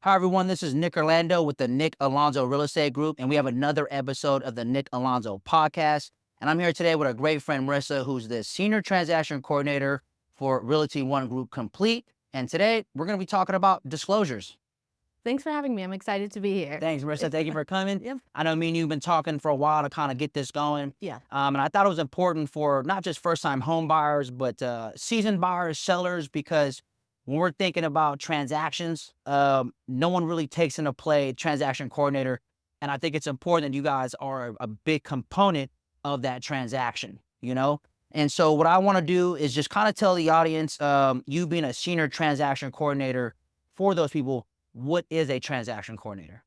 Hi, everyone. This is Nick Orlando with the Nick Alonzo Real Estate Group, and we have another episode of the Nick Alonzo Podcast. And I'm here today with a great friend, Marissa, who's the Senior Transaction Coordinator for Realty One Group Complete. And today, we're going to be talking about disclosures. Thanks for having me. I'm excited to be here. Thanks, Marissa. Thank you for coming. Yep. I know me and you have been talking for a while to kind of get this going. Yeah. And I thought it was important for not just first-time home buyers, but seasoned buyers, sellers, because when we're thinking about transactions, no one really takes into play transaction coordinator. And I think it's important that you guys are a big component of that transaction, you know? And so what I want to do is just kind of tell the audience, you being a senior transaction coordinator for those people, what is a transaction coordinator?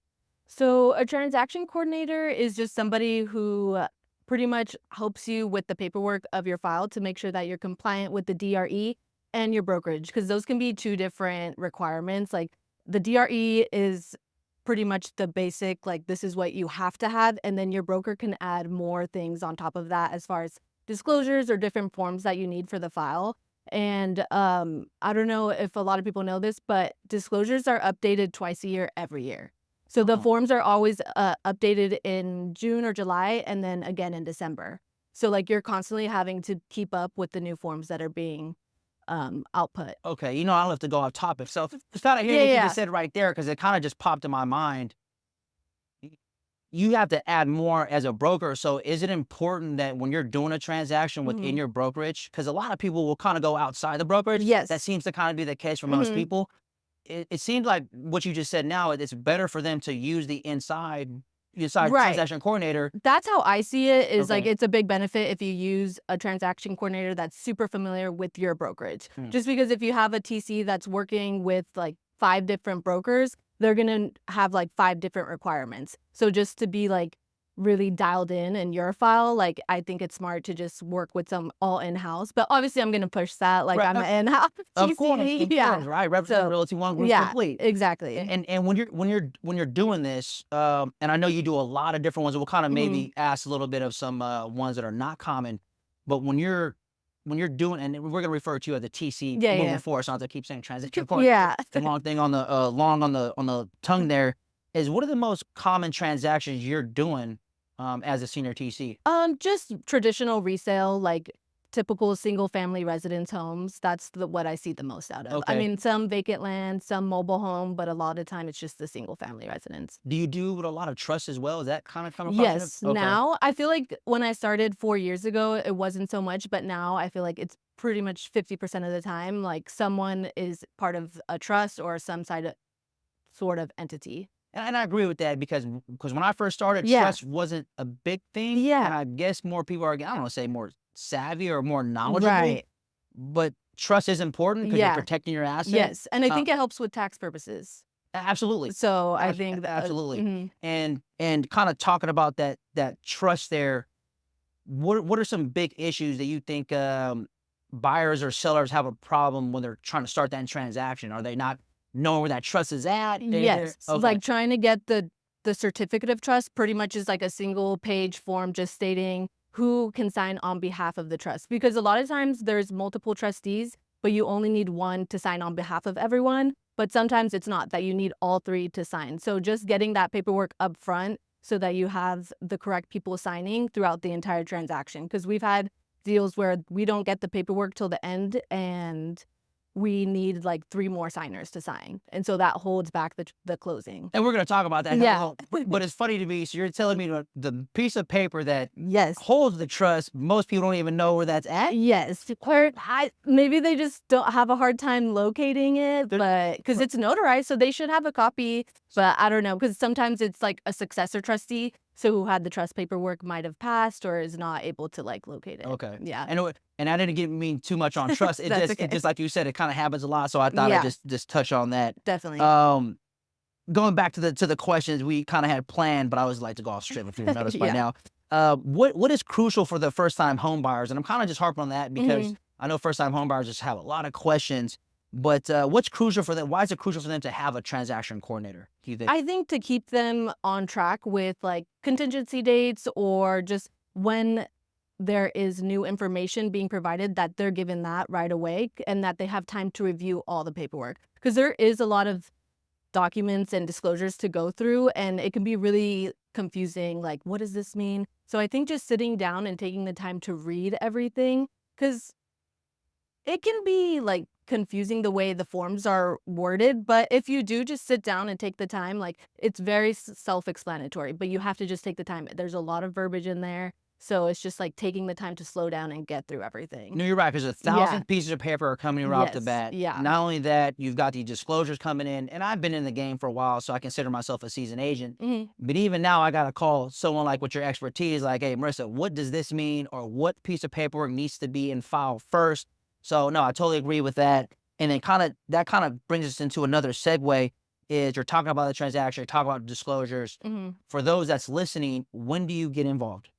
So a transaction coordinator is just somebody who pretty much helps you with the paperwork of your file to make sure that you're compliant with the DRE and your brokerage, because those can be two different requirements. Like the DRE is pretty much the basic, like this is what you have to have, and then your broker can add more things on top of that as far as disclosures or different forms that you need for the file. And I don't know if a lot of people know this, but disclosures are updated twice a year, every year. So the forms are always updated in June or July, and then again in December. So like you're constantly having to keep up with the new forms that are being output. Okay, I'll have to go off topic. So it's kind of hearing what you just said right there, because it kind of just popped in my mind. You have to add more as a broker. So is it important that when you're doing a transaction within your brokerage, because a lot of people will kind of go outside the brokerage? Yes. That seems to kind of be the case for most people. It seems like what you just said now, it's better for them to use the inside Right. transaction coordinator. That's how I see it, is like Okay. it's a big benefit if you use a transaction coordinator that's super familiar with your brokerage. Just because if you have a TC that's working with like 5 different brokers, they're going to have like 5 different requirements. So just to be like really dialed in your file, like I think it's smart to just work with some all in-house. But obviously I'm going to push that, like Right. I'm an in-house Of TC. course, right? Represent So, Realty One Group yeah, Complete. exactly. And when you're doing this, and I know you do a lot of different ones. We'll kind of maybe ask a little bit of some ones that are not common, but when you're doing, and we're gonna refer to you as a TC moving forward. So I have to keep saying transaction coordinator. Yeah. The long thing on the long on the tongue there is, what are the most common transactions you're doing as a senior TC? Just traditional resale, like typical single family residence homes. That's what I see the most out of. I Okay. mean, some vacant land, some mobile home, but a lot of the time it's just the single family residence. Do you do with a lot of trust as well? Is that kind of come across? Yes. Okay. Now I feel like when I started 4 years ago, it wasn't so much, but now I feel like it's pretty much 50% of the time, like someone is part of a trust or some sort of entity. And I agree with that, because when I first started, Yeah. trust wasn't a big thing. Yeah. And I guess more people are, I don't want to say more savvy or more knowledgeable. Right. But trust is important because you're protecting your asset. Yes. And I think it helps with tax purposes. Absolutely. So I think that Absolutely. And kind of talking about that trust there, what are some big issues that you think buyers or sellers have a problem when they're trying to start that transaction? Are they not knowing where that trust is at? Yes. Okay. Like trying to get the certificate of trust pretty much is like a single page form just stating who can sign on behalf of the trust. Because a lot of times there's multiple trustees, but you only need one to sign on behalf of everyone. But sometimes it's not, that you need all 3 to sign. So just getting that paperwork up front so that you have the correct people signing throughout the entire transaction. Because we've had deals where we don't get the paperwork till the end, and we need like 3 more signers to sign. And so that holds back the closing. And we're going to talk about that. Yeah. But it's funny to me. So you're telling me the piece of paper that Yes. holds the trust, most people don't even know where that's at? Yes. Maybe they just don't have a hard time locating it, but because it's notarized, so they should have a copy. But I don't know, because sometimes it's like a successor trustee, so who had the trust paperwork might have passed or is not able to like locate it. Okay. Yeah. And I didn't mean too much on trust. It That's just okay. it just like you said, it kind of happens a lot. So I thought Yeah. I'd just touch on that. Definitely. Going back to the questions we kind of had planned, but I always like to go off script, if you've noticed by Yeah. now. What is crucial for the first time home buyers? And I'm kind of just harping on that because I know first time home buyers just have a lot of questions. But what's crucial for them? Why is it crucial for them to have a transaction coordinator, do you think? I think to keep them on track with like contingency dates, or just when there is new information being provided, that they're given that right away and that they have time to review all the paperwork. Because there is a lot of documents and disclosures to go through, and it can be really confusing. Like, what does this mean? So I think just sitting down and taking the time to read everything, because it can be like confusing the way the forms are worded, but if you do just sit down and take the time, like it's very self-explanatory, but you have to just take the time. There's a lot of verbiage in there. So it's just like taking the time to slow down and get through everything. No, you're right, because 1,000 pieces of paper are coming right off the Yes. bat. Yeah. Not only that, you've got the disclosures coming in, and I've been in the game for a while, so I consider myself a seasoned agent. Mhm. But even now, I got to call someone like with your expertise, like, hey, Marissa, what does this mean? Or what piece of paperwork needs to be in file first? So, no, I totally agree with that. And then that kind of brings us into another segue is you're talking about the transaction, you're talking about disclosures. Mhm. For those that's listening, when do you get involved?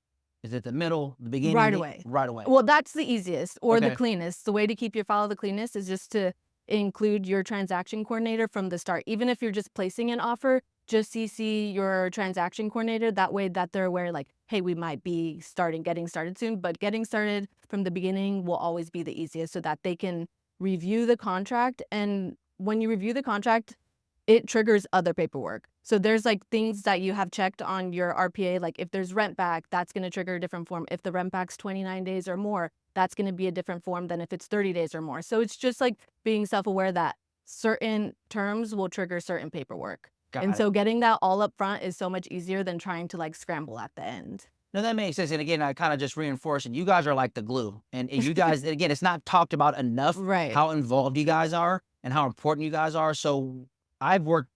Is it the middle, the beginning? Right away. Right away. Well, that's the easiest or the Okay. cleanest. The way to keep your file the cleanest is just to include your transaction coordinator from the start. Even if you're just placing an offer, just CC your transaction coordinator. That way that they're aware, like, hey, we might be getting started soon, but getting started from the beginning will always be the easiest so that they can review the contract. And when you review the contract, it triggers other paperwork. So there's like things that you have checked on your RPA, like if there's rent back, that's going to trigger a different form. If the rent back's 29 days or more, that's going to be a different form than if it's 30 days or more. So it's just like being self-aware that certain terms will trigger certain paperwork. Got So getting that all up front is so much easier than trying to like scramble at the end. No, that makes sense. And again, I kind of just reinforcing you guys are like the glue. And you guys, again, it's not talked about enough Right. how involved you guys are and how important you guys are. So I've worked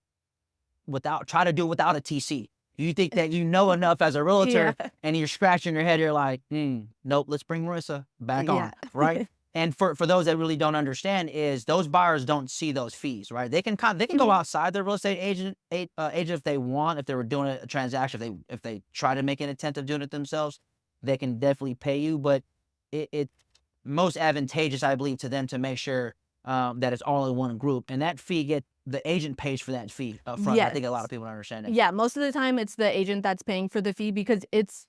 try to do it without a TC. You think that you know enough as a realtor and you're scratching your head, you're like, nope, let's bring Marissa back on, right? And for those that really don't understand is those buyers don't see those fees, right? They can go outside their real estate agent if they want, if they were doing a transaction, if they try to make an attempt of doing it themselves, they can definitely pay you. But it's most advantageous, I believe, to them to make sure that it's all in one group, and that fee the agent pays for that fee up front. I think a lot of people don't understand that. Yeah, most of the time it's the agent that's paying for the fee because it's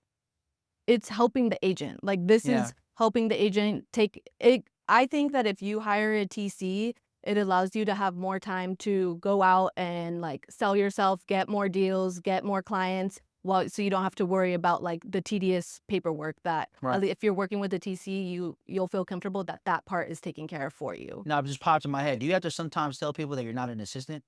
helping the agent. Like this is helping the agent take it. I think that if you hire a TC, it allows you to have more time to go out and like sell yourself, get more deals, get more clients. Well, so you don't have to worry about like the tedious paperwork that if you're working with a TC, you'll feel comfortable that that part is taken care of for you. Now, it just popped in my head. Do you have to sometimes tell people that you're not an assistant?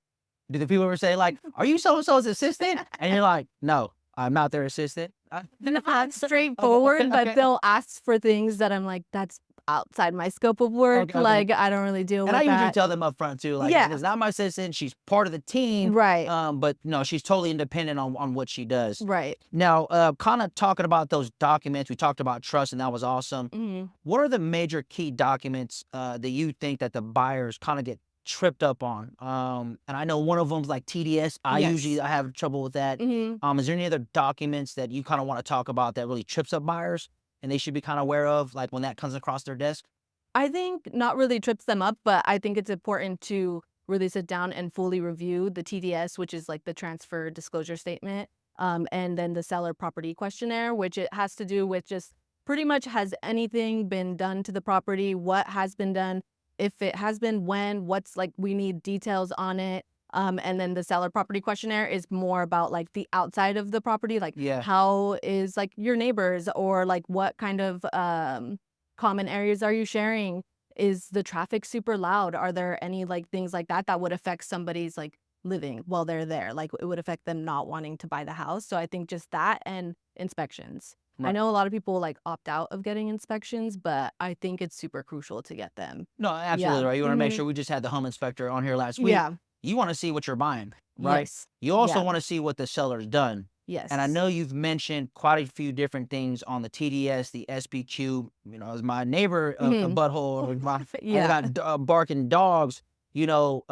Do the people ever say like, "Are you so and so's assistant?" And you're like, "No, I'm not their assistant." Not straightforward, but they'll ask for things that I'm like, that's outside my scope of work. Like I don't really deal with that. And I usually tell them up front too, like, it's not my assistant. She's part of the team. Right. But no, she's totally independent on what she does. Right. Now, kind of talking about those documents, we talked about trust and that was awesome. Mhm. What are the major key documents that you think that the buyers kind of get tripped up on? And I know one of them's like TDS. I have trouble with that. Mhm. Is there any other documents that you kind of want to talk about that really trips up buyers and they should be kind of aware of, like when that comes across their desk? I think not really trips them up, but I think it's important to really sit down and fully review the TDS, which is like the transfer disclosure statement, and then the seller property questionnaire, which it has to do with just pretty much has anything been done to the property, what has been done, if it has been, when, what's like, we need details on it. And then the seller property questionnaire is more about like the outside of the property, like how is like your neighbors or like what kind of common areas are you sharing? Is the traffic super loud? Are there any like things like that would affect somebody's like living while they're there? Like it would affect them not wanting to buy the house. So I think just that and inspections. I know a lot of people like opt out of getting inspections, but I think it's super crucial to get them. No, absolutely right. You want to make sure. We just had the home inspector on here last week. Yeah. You want to see what you're buying, right? Yes. You also want to see what the seller's done. Yes. And I know you've mentioned quite a few different things on the TDS, the SPQ. You know, as my neighbor, a butthole, I got barking dogs. You know,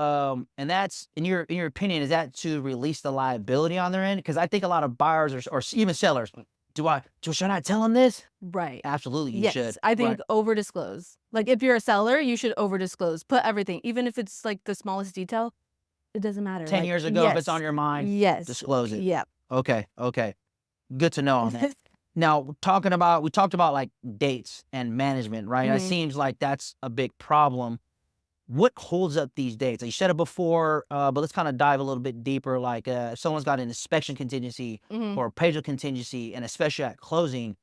and that's in your opinion, is that to release the liability on their end? Because I think a lot of buyers or even sellers, should I tell them this? Right. Absolutely, you should. I think over disclose. Like if you're a seller, you should over disclose. Put everything, even if it's like the smallest detail. It doesn't matter. 10 years ago, if it's on your mind, disclose it. Yep. Okay. Good to know on that. Now, we talked about like dates and management, right? It seems like that's a big problem. what holds up these dates? You said it before, but let's kind of dive a little bit deeper. Like if someone's got an inspection contingency Mhm. or appraisal contingency, and especially at closing,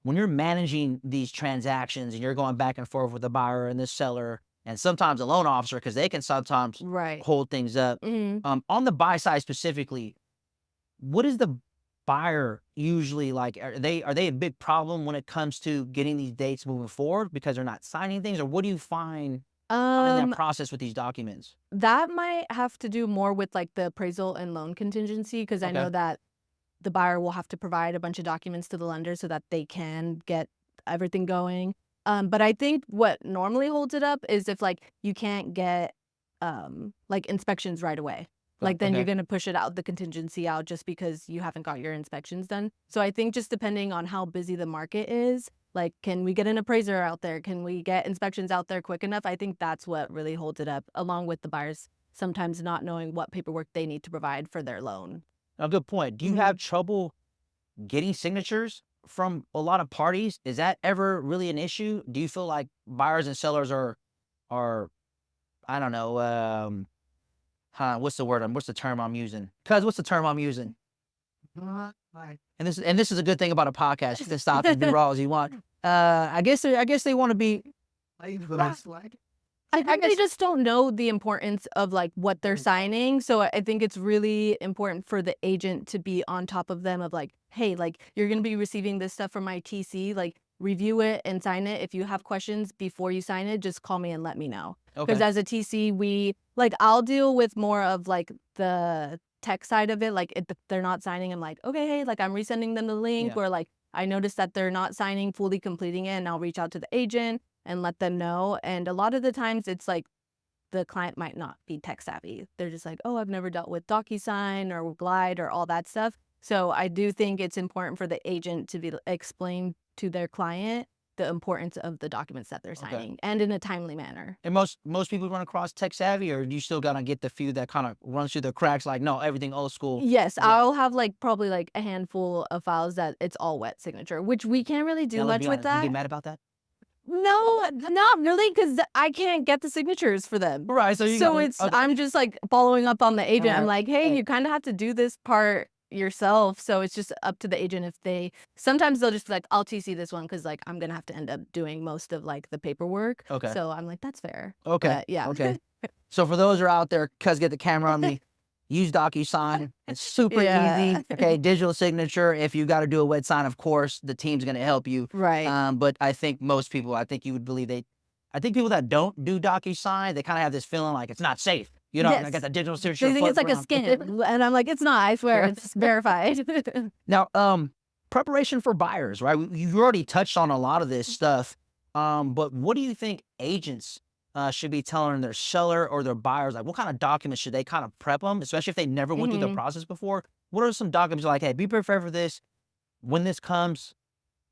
when you're managing these transactions and you're going back and forth with the buyer and the seller, and sometimes the loan officer, because they can sometimes Right. hold things up. Mhm. On the buy side specifically, what is the buyer usually like? Are they a big problem when it comes to getting these dates moving forward because they're not signing things, or what do you find in that Um, process with these documents? that might have to do more with like the appraisal and loan contingency because I Okay. know that the buyer will have to provide a bunch of documents to the lender so that they can get everything going. But I think what normally holds it up is if like you can't get like inspections right away. Like then you're Okay. gonna push it out the contingency out just because you haven't got your inspections done. So I think just depending on how busy the market is, like can we get an appraiser out there? Can we get inspections out there quick enough? I think that's what really holds it up, along with the buyers sometimes not knowing what paperwork they need to provide for their loan. A good point. Do you Mhm. have trouble getting signatures from a lot of parties? Is that ever really an issue? Do you feel like buyers and sellers are I don't know, what's the term I'm using? Cuz what's the term I'm using? And this is a good thing about a podcast. You can stop and be raw as you want. I guess they want to be. I think they guess just don't know the importance of like what they're signing. So I think it's really important for the agent to be on top of them of like, hey, like you're gonna be receiving this stuff from my TC, like review it and sign it. If you have questions before you sign it, just call me and let me know. Because Okay. as a TC, we like I'll deal with more of like the tech side of it. Like if they're not signing, I'm like, okay, hey, like I'm resending them the link, Yeah. or like I noticed that they're not signing, fully completing it, and I'll reach out to the agent and let them know. And a lot of the times it's like the client might not be tech savvy. They're just like, oh, I've never dealt with DocuSign or Glide or all that stuff. So I do think it's important for the agent to be explain to their client the importance of the documents that they're Okay. signing and in a timely manner. And most people run across tech savvy, or you still gotta get the few that kind of runs through the cracks. Like, no, everything old school. Yes, Yeah. I'll have like probably like a handful of files that it's all wet signature, which we can't really do Now let's much be with honest. You get that. mad about that? No, not really, because I can't get the signatures for them. Right. So you So got it's okay. I'm just like following up on the agent. I'm Alright. like, hey, Hey. you kind of have to do this part yourself. So it's just up to the agent if they sometimes they'll just be like, I'll TC this one because like I'm gonna have to end up doing most of like the paperwork. Okay. So I'm like, that's fair. Okay. But yeah. Okay. So for those who are out there, cuz get the camera on me, use DocuSign. It's super Yeah. easy. Okay, digital signature. If you got to do a wet sign, of course, the team's going to help you. Right. But I think most people, I think you would believe I think people that don't do DocuSign, they kind of have this feeling like it's not safe. You know, I got Yes. the digital signature They think it's floating like a around. scam. And I'm like, it's not, I swear, Yeah. it's verified. Now, preparation for buyers, right? You've already touched on a lot of this stuff. But what do you think agents should be telling their seller or their buyers? Like, what kind of documents should they kind of prep them, especially if they never went through the Mhm. process before? What are some documents like, hey, be prepared for this when this comes?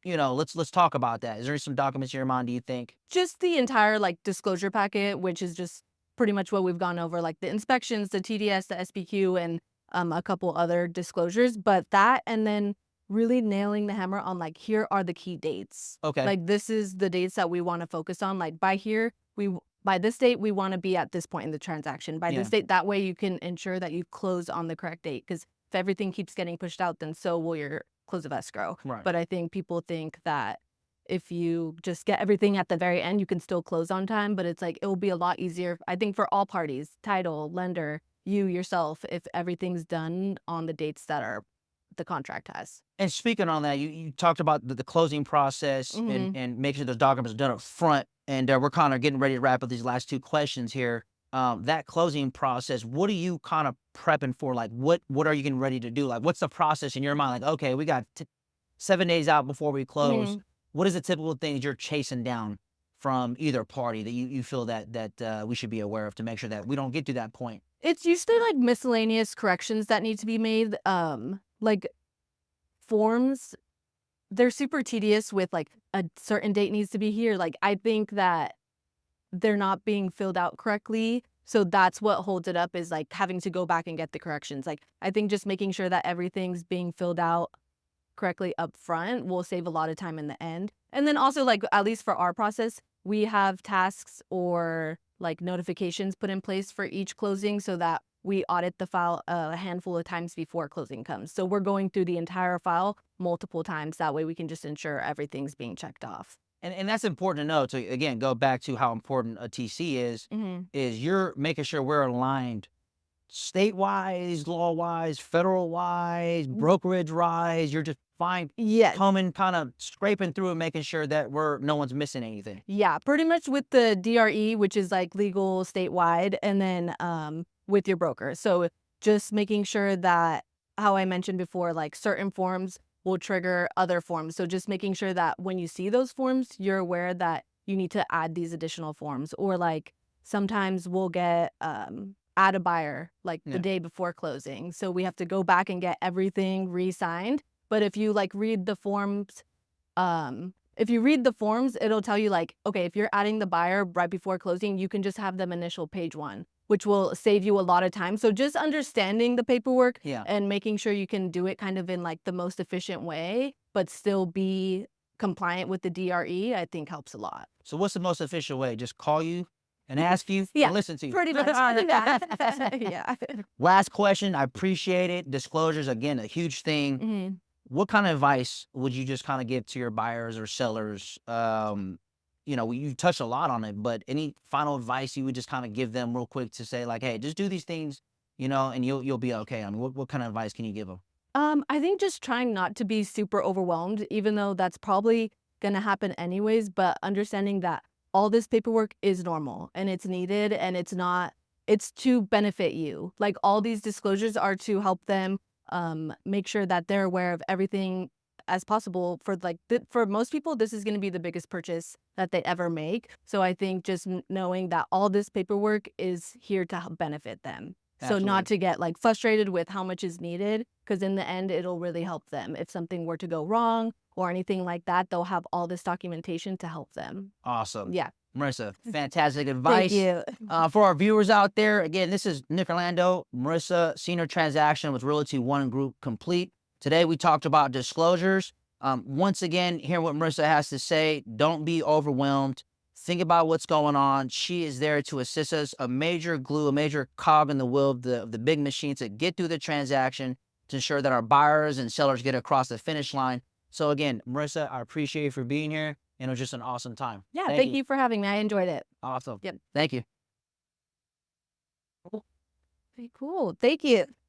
Let's talk about that. Is there some documents in your mind? Do you think? Just the entire like disclosure packet, which is just pretty much what we've gone over, like the inspections, the TDS, the SPQ, and a couple other disclosures. But that, and then really nailing the hammer on like here are the key dates. Okay. Like this is the dates that we want to focus on. Like by here, by this date we want to be at this point in the transaction. By Yeah. this date, that way you can ensure that you close on the correct date. Because if everything keeps getting pushed out, then so will your close of escrow. Right. But I think people think that if you just get everything at the very end, you can still close on time, but it's like it will be a lot easier, I think, for all parties, title, lender, you yourself, if everything's done on the dates that are the contract has. And speaking on that, you talked about the closing process Mhm. and making sure those documents are done up front. And we're kind of getting ready to wrap up these last two questions here. That closing process, what are you kind of prepping for? Like, what are you getting ready to do? Like, what's the process in your mind? Like, okay, we got 7 days out before we close. Mhm. What is the typical things you're chasing down from either party that you feel that we should be aware of to make sure that we don't get to that point? It's usually like miscellaneous corrections that need to be made. Like forms, they're super tedious with like a certain date needs to be here. Like I think that they're not being filled out correctly. So that's what holds it up is like having to go back and get the corrections. Like I think just making sure that everything's being filled out correctly up front will save a lot of time in the end. And then also like at least for our process, we have tasks or like notifications put in place for each closing so that we audit the file a handful of times before closing comes. So we're going through the entire file multiple times. That way we can just ensure everything's being checked off. And that's important to know, to again go back to how important a TC is you're making sure we're aligned state-wise, law-wise, federal-wise, brokerage-wise. You're just fine Yes. coming, kind of scraping through and making sure that no one's missing anything. Yeah, pretty much with the DRE, which is like legal statewide, and then with your broker. So just making sure that, how I mentioned before, like certain forms will trigger other forms. So just making sure that when you see those forms, you're aware that you need to add these additional forms. Or like sometimes we'll get add a buyer like the day before closing. So we have to go back and get everything re-signed. But if you like read the forms, it'll tell you like, okay, if you're adding the buyer right before closing, you can just have them initial page 1, which will save you a lot of time. So just understanding the paperwork and making sure you can do it kind of in like the most efficient way, but still be compliant with the DRE, I think helps a lot. So what's the most efficient way? Just call you and ask you and listen to you. Pretty much. Yeah. Last question. I appreciate it. Disclosures, again, a huge thing. What kind of advice would you just kind of give to your buyers or sellers? You touched a lot on it, but any final advice you would just kind of give them real quick to say like, hey, just do these things, and you'll be okay. I mean, what kind of advice can you give them? I think just trying not to be super overwhelmed, even though that's probably going to happen anyways, but understanding that all this paperwork is normal and it's needed and it's to benefit you. Like all these disclosures are to help them make sure that they're aware of everything as possible. For like for most people, this is going to be the biggest purchase that they ever make. So I think just knowing that all this paperwork is here to help benefit them. Absolutely. So not to get like frustrated with how much is needed, because in the end, it'll really help them. If something were to go wrong or anything like that, they'll have all this documentation to help them. Awesome. Yeah. Marissa, fantastic advice. Thank you. For our viewers out there, again, this is Nick Alonzo, Marissa, Senior Transaction with Realty One Group Complete. Today, we talked about disclosures. Once again, hearing what Marissa has to say, don't be overwhelmed. Think about what's going on. She is there to assist us, a major glue, a major cog in the wheel of the big machine to get through the transaction, to ensure that our buyers and sellers get across the finish line. So again, Marissa, I appreciate you for being here, and it was just an awesome time. Yeah, thank you for having me. I enjoyed it. Awesome. Yep. Thank you. Very cool. Thank you.